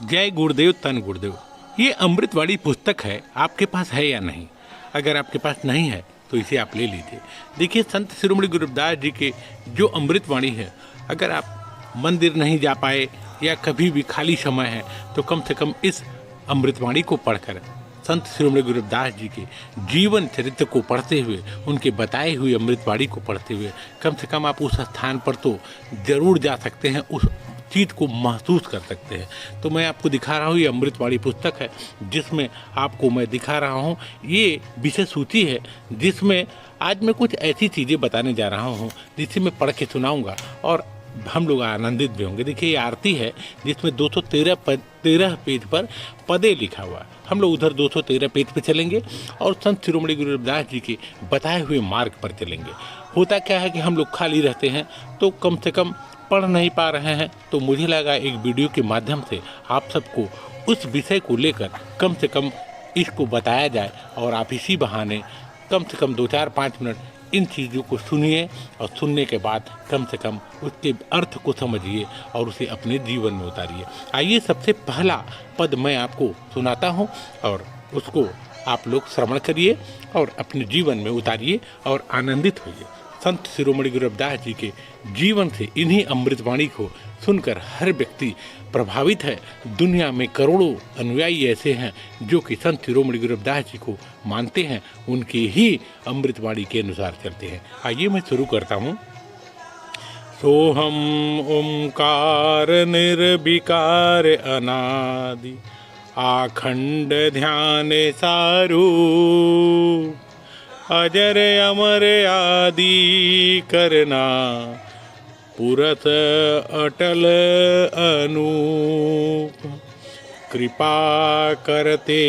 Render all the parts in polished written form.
जय गुरुदेव तन गुरुदेव। ये अमृतवाणी पुस्तक है, आपके पास है या नहीं? अगर आपके पास नहीं है तो इसे आप ले लीजिए। देखिए, संत शिरोमणि गुरु रविदास जी के जो अमृतवाणी है, अगर आप मंदिर नहीं जा पाए या कभी भी खाली समय है तो कम से कम इस अमृतवाणी को पढ़कर संत शिरोमणि गुरु रविदास जी के जीवन चरित्र को पढ़ते हुए, उनके बताए हुए अमृतवाणी को पढ़ते हुए कम से कम आप उस स्थान पर तो जरूर जा सकते हैं, उस चीज़ को महसूस कर सकते हैं। तो मैं आपको दिखा रहा हूँ, ये अमृतवाणी पुस्तक है जिसमें आपको मैं दिखा रहा हूँ। ये विषय सूची है जिसमें आज मैं कुछ ऐसी चीज़ें बताने जा रहा हूँ जिसे मैं पढ़ के सुनाऊँगा और हम लोग आनंदित भी होंगे। देखिए, ये आरती है जिसमें 213 पेज पर पदे लिखा हुआ है। हम लोग उधर 213 पेज पे चलेंगे और संत शिरोमणि गुरु रविदास जी के बताए हुए मार्ग पर चलेंगे। होता क्या है कि हम लोग खाली रहते हैं तो कम से कम पढ़ नहीं पा रहे हैं, तो मुझे लगा एक वीडियो के माध्यम से आप सबको उस विषय को लेकर कम से कम इसको बताया जाए और आप इसी बहाने कम से कम 2-4-5 मिनट इन चीज़ों को सुनिए और सुनने के बाद कम से कम उसके अर्थ को समझिए और उसे अपने जीवन में उतारिए। आइए, सबसे पहला पद मैं आपको सुनाता हूँ और उसको आप लोग श्रवण करिए और अपने जीवन में उतारिए और आनंदित होइए। संत शिरोमणि गुरु रविदास जी के जीवन से, इन्हीं अमृतवाणी को सुनकर हर व्यक्ति प्रभावित है। दुनिया में करोड़ों अनुयायी ऐसे हैं जो कि संत शिरोमणि गुरु रविदास जी को मानते हैं, उनकी ही अमृतवाणी के अनुसार चलते हैं। आइए मैं शुरू करता हूँ। सोहम ओंकार निर्विकार अनादि आखंड ध्यान सारू अजर अमर आदि करना पुरत अटल अनूप कृपा करते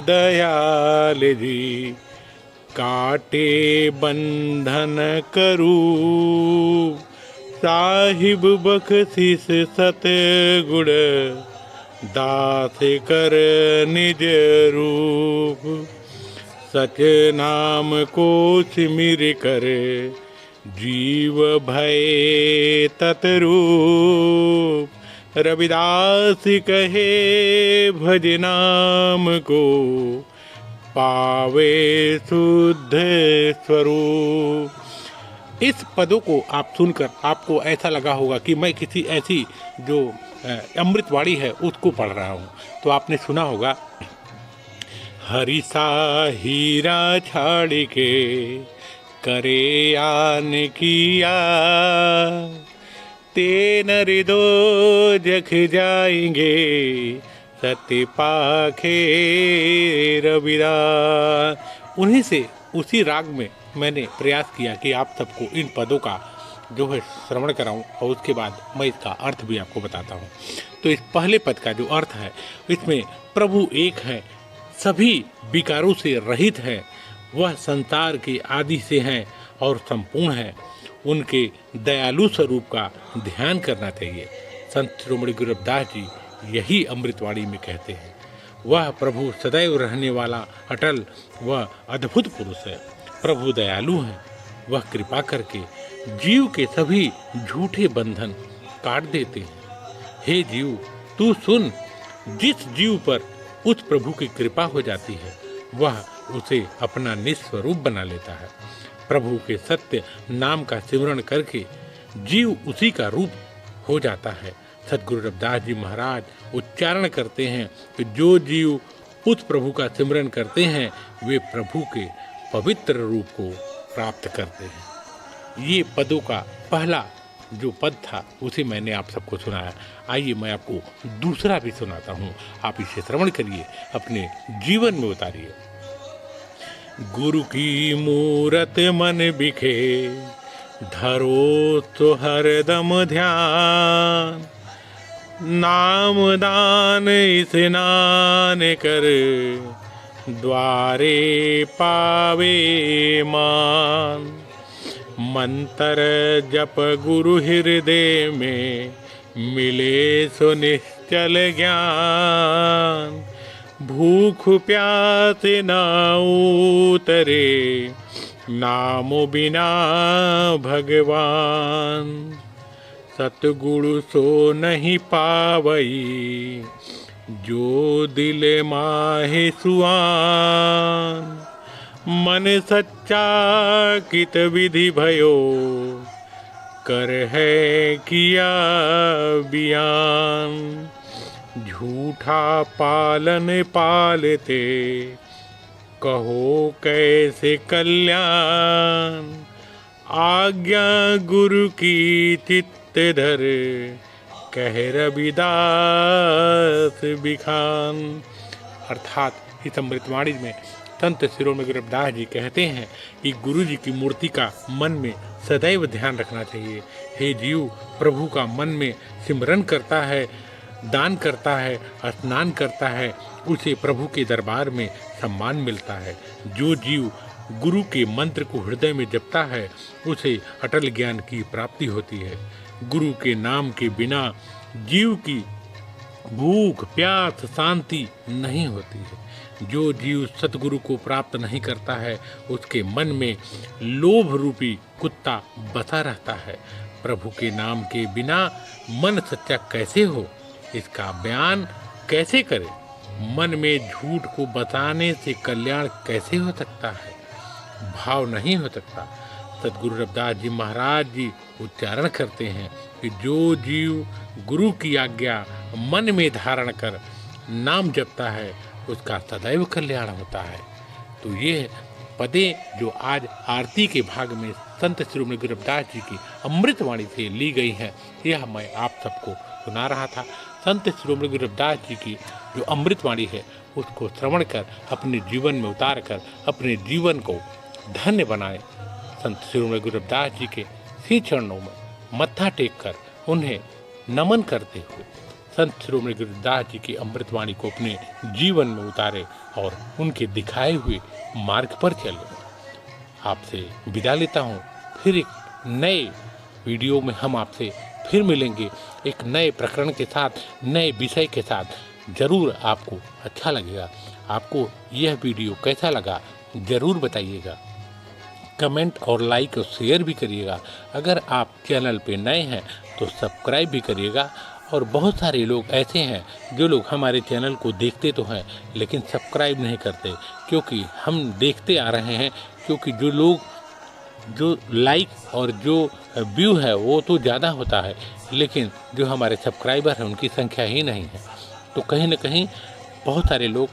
दयाल जी काटे बंधन करू साहिब बख्शिश सतगुण दास कर निज रूप सच नाम को सिमिर कर जीव भय ततरूप रविदास कहे भज नाम को पावे शुद्ध स्वरूप। इस पदों को आप सुनकर आपको ऐसा लगा होगा कि मैं किसी ऐसी जो अमृतवाणी है उसको पढ़ रहा हूँ। तो आपने सुना होगा, हरि सा हीरा छाड़ के करे आन किया ते नरिदो जख जाएंगे सत्य पाखे रविदास। उन्हीं से उसी राग में मैंने प्रयास किया कि आप सबको इन पदों का जो है श्रवण कराऊं और उसके बाद मैं इसका अर्थ भी आपको बताता हूं। तो इस पहले पद का जो अर्थ है, इसमें प्रभु एक है, सभी विकारों से रहित है, वह संसार के आदि से हैं और संपूर्ण है। उनके दयालु स्वरूप का ध्यान करना चाहिए। संत शिरोमणि गुरु रविदास जी यही अमृतवाणी में कहते हैं। वह प्रभु सदैव रहने वाला अटल व अद्भुत पुरुष है। प्रभु दयालु हैं, वह कृपा करके जीव के सभी झूठे बंधन काट देते हैं। हे जीव, तू सुन, जिस जीव पर उस प्रभु की कृपा हो जाती है वह उसे अपना निस्वरूप बना लेता है। प्रभु के सत्य नाम का सिमरण करके जीव उसी का रूप हो जाता है। सद्गुरु रविदास जी महाराज उच्चारण करते हैं कि जो जीव उस प्रभु का सिमरण करते हैं वे प्रभु के पवित्र रूप को प्राप्त करते हैं। ये पदों का पहला जो पद था उसे मैंने आप सबको सुनाया। आइए मैं आपको दूसरा भी सुनाता हूँ, आप इसे श्रवण करिए, अपने जीवन में उतारिए। गुरु की मूरत मन बिखे धरो तो हरदम ध्यान नाम दान स्नान कर द्वारे पावे मान मंत्र जप गुरु हृदय में मिले सो निश्चल ज्ञान भूख प्यास न उतरे नाम बिना भगवान सतगुरु सो नहीं पावई, जो दिल माहे सुआन। मन सच्चा कित विधि भयो, कर है किया बियान। झूठा पालन पालते, कहो कैसे कल्याण। आज्ञा गुरु की चित्त धर, कह रविदास बिखान। अर्थात इस अमृतवाणी में संत शिरोमणि गुरु रविदास जी कहते हैं कि गुरु जी की मूर्ति का मन में सदैव ध्यान रखना चाहिए। हे जीव, प्रभु का मन में सिमरन करता है, दान करता है, स्नान करता है, उसे प्रभु के दरबार में सम्मान मिलता है। जो जीव गुरु के मंत्र को हृदय में जपता है, उसे अटल ज्ञान की प्राप्ति होती है। गुरु के नाम के बिना जीव की भूख प्यास शांति नहीं होती है। जो जीव सतगुरु को प्राप्त नहीं करता है, उसके मन में लोभ रूपी कुत्ता बसा रहता है। प्रभु के नाम के बिना मन सच्चा कैसे हो, इसका बयान कैसे करें। मन में झूठ को बताने से कल्याण कैसे हो सकता है, भाव नहीं हो सकता। सतगुरु रविदास जी महाराज जी उच्चारण करते हैं कि जो जीव गुरु की आज्ञा मन में धारण कर नाम जपता है, उसका सदैव कल्याण होता है। तो ये पदें जो आज आरती के भाग में संत शिरोमणि गुरु रविदास जी की अमृतवाणी से ली गई हैं, यह मैं आप सबको सुना रहा था। संत शिरोमणि गुरु रविदास जी की जो अमृतवाणी है, उसको श्रवण कर अपने जीवन में उतार कर अपने जीवन को धन्य बनाएं। संत शिरोमणि गुरु रविदास जी के श्री चरणों में मत्था टेक कर उन्हें नमन करते हुए संत शिरोमणि गुरु रविदास जी की अमृतवाणी को अपने जीवन में उतारे और उनके दिखाए हुए मार्ग पर चले। आपसे विदा लेता हूँ। फिर एक नए वीडियो में हम आपसे फिर मिलेंगे, एक नए प्रकरण के साथ, नए विषय के साथ। ज़रूर आपको अच्छा लगेगा। आपको यह वीडियो कैसा लगा ज़रूर बताइएगा। कमेंट और लाइक और शेयर भी करिएगा। अगर आप चैनल पे नए हैं तो सब्सक्राइब भी करिएगा। और बहुत सारे लोग ऐसे हैं जो लोग हमारे चैनल को देखते तो हैं लेकिन सब्सक्राइब नहीं करते, क्योंकि हम देखते आ रहे हैं, क्योंकि जो लोग जो लाइक और जो व्यू है वो तो ज़्यादा होता है, लेकिन जो हमारे सब्सक्राइबर हैं उनकी संख्या ही नहीं है। तो कहीं ना कहीं बहुत सारे लोग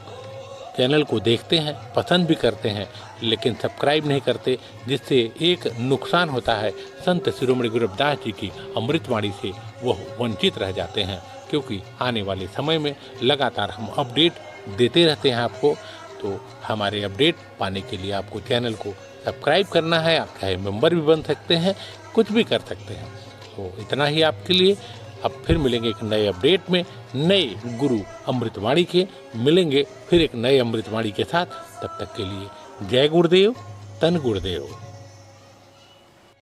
चैनल को देखते हैं, पसंद भी करते हैं, लेकिन सब्सक्राइब नहीं करते, जिससे एक नुकसान होता है। संत शिरोमणि गुरु रविदास जी की अमृतवाणी से वह वंचित रह जाते हैं, क्योंकि आने वाले समय में लगातार हम अपडेट देते रहते हैं आपको। तो हमारे अपडेट पाने के लिए आपको चैनल को सब्सक्राइब करना है। आप चाहे मेंबर भी बन सकते हैं, कुछ भी कर सकते हैं। तो इतना ही आपके लिए। अब फिर मिलेंगे एक नए अपडेट में, नए गुरु अमृतवाणी के मिलेंगे फिर एक नए अमृतवाणी के साथ। तब तक के लिए जय गुरुदेव, तन गुरुदेव।